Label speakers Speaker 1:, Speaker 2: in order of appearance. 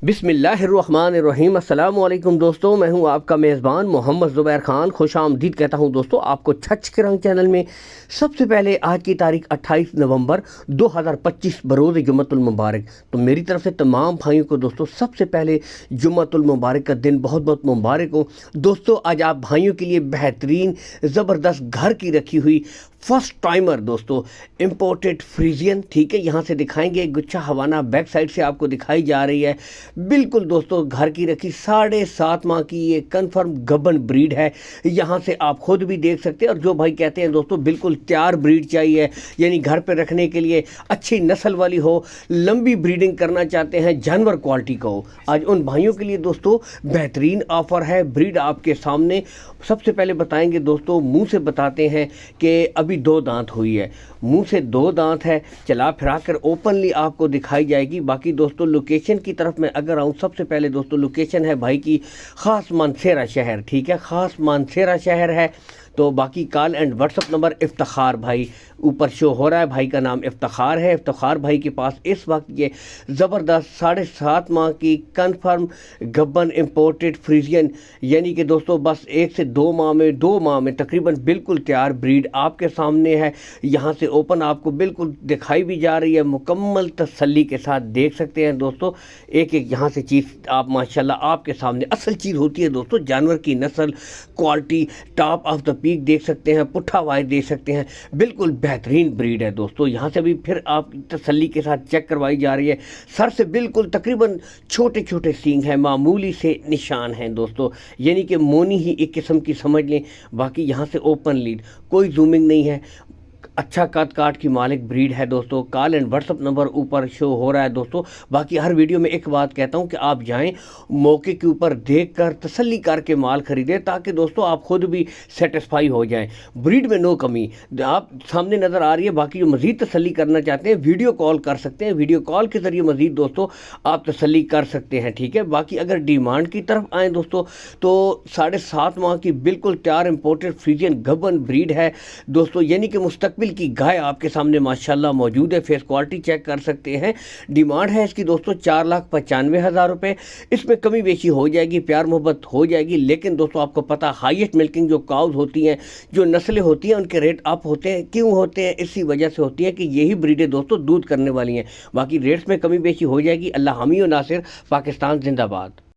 Speaker 1: बिस्मिल्लाहिर्रहमानिर्रहीम। अस्सलाम वालेकुम दोस्तों, मैं हूं आपका मेज़बान मोहम्मद ज़ुबैर खान। खुश आमदीद कहता हूं दोस्तों आपको छच के रंग चैनल में। सबसे पहले आज की तारीख 28 नवंबर 2025 बरोज़ जुम्मतुल मुबारक। तो मेरी तरफ से तमाम भाइयों को दोस्तों सबसे पहले जुम्मतुल मुबारक का दिन बहुत बहुत मुबारक हो। दोस्तों आज आप भाइयों के लिए बेहतरीन ज़बरदस्त घर की रखी हुई फर्स्ट टाइमर दोस्तों इम्पोर्टेड फ्रीजियन, ठीक है, यहाँ से दिखाएंगे। गुच्छा हवाना बैक साइड से आपको दिखाई जा रही है। बिल्कुल दोस्तों घर की रखी 7.5 माह की ये कन्फर्म गबन ब्रीड है। यहाँ से आप खुद भी देख सकते हैं। और जो भाई कहते हैं दोस्तों बिल्कुल तैयार ब्रीड चाहिए, यानी घर पे रखने के लिए अच्छी नस्ल वाली हो, लंबी ब्रीडिंग करना चाहते हैं, जानवर क्वालिटी का हो, आज उन भाइयों के लिए दोस्तों बेहतरीन ऑफर है। ब्रीड आपके सामने सबसे पहले बताएंगे दोस्तों, मुंह से बताते हैं कि अभी 2 दांत हुई है, मुंह से 2 दांत है, चला फिरा कर ओपनली आपको दिखाई जाएगी। बाकी दोस्तों लोकेशन की तरफ मैं अगर आऊँ, सबसे पहले दोस्तों लोकेशन है भाई की ख़ास मानसेरा शहर, ठीक है, ख़ास मानसेरा शहर है। तो बाकी call and WhatsApp number Iftikhar भाई ऊपर शो हो रहा है, भाई का नाम इफ्तिखार है। इफ्तिखार भाई के पास इस वक्त ये ज़बरदस्त 7.5 माह की कन्फर्म गब्बन इम्पोर्टेड फ्रीजियन, यानी कि दोस्तों बस 1 से 2 माह में तकरीबन बिल्कुल तैयार ब्रीड आपके सामने है। यहाँ से ओपन आपको बिल्कुल दिखाई भी जा रही है, मुकम्मल तसल्ली के साथ देख सकते हैं दोस्तों। एक एक यहाँ से चीज़ आप माशाल्लाह आपके सामने असल चीज़ होती है दोस्तों, जानवर की नस्ल quality top of the peak देख सकते हैं, पुट्ठा वाइज देख सकते हैं, बिल्कुल बेहतरीन ब्रीड है दोस्तों। यहाँ से भी फिर आप तसल्ली के साथ चेक करवाई जा रही है। सर से बिल्कुल तकरीबन छोटे छोटे सींग हैं, मामूली से निशान हैं दोस्तों, यानी कि मोनी ही एक किस्म की समझ लें। बाकी यहाँ से ओपन लीड, कोई जूमिंग नहीं है, अच्छा कद काट की मालिक ब्रीड है दोस्तों। कॉल एंड व्हाट्सअप नंबर ऊपर शो हो रहा है दोस्तों। बाकी हर वीडियो में एक बात कहता हूं कि आप जाएं मौके के ऊपर देखकर तसल्ली करके माल खरीदें, ताकि दोस्तों आप खुद भी सेटिस्फाई हो जाएं। ब्रीड में नो कमी आप सामने नज़र आ रही है। बाकी जो मज़ीद तसल्ली करना चाहते हैं वीडियो कॉल कर सकते हैं, वीडियो कॉल के ज़रिए मज़ीद दोस्तों आप तसल्ली कर सकते हैं, ठीक है। बाकी अगर डिमांड की तरफ आएँ दोस्तों तो 7.5 माह की बिल्कुल तैयार इम्पोर्टेड फ्रीजियन गबन ब्रीड है दोस्तों, यानी कि मुस्तकबिल की गाय आपके सामने माशाल्लाह मौजूद है। फेस क्वालिटी चेक कर सकते हैं। डिमांड है इसकी दोस्तों 4,95,000 रुपये। इसमें कमी बेशी हो जाएगी, प्यार मोहब्बत हो जाएगी, लेकिन दोस्तों आपको पता हाईएस्ट मिल्किंग जो काउज होती हैं, जो नस्लें होती हैं, उनके रेट अप होते हैं। क्यों होते हैं? इसी वजह से होती है कि यही ब्रीडें दोस्तों दूध करने वाली हैं। बाकी रेट्स में कमी बेशी हो जाएगी। अल्लाह हामी और नासिर, पाकिस्तान जिंदाबाद।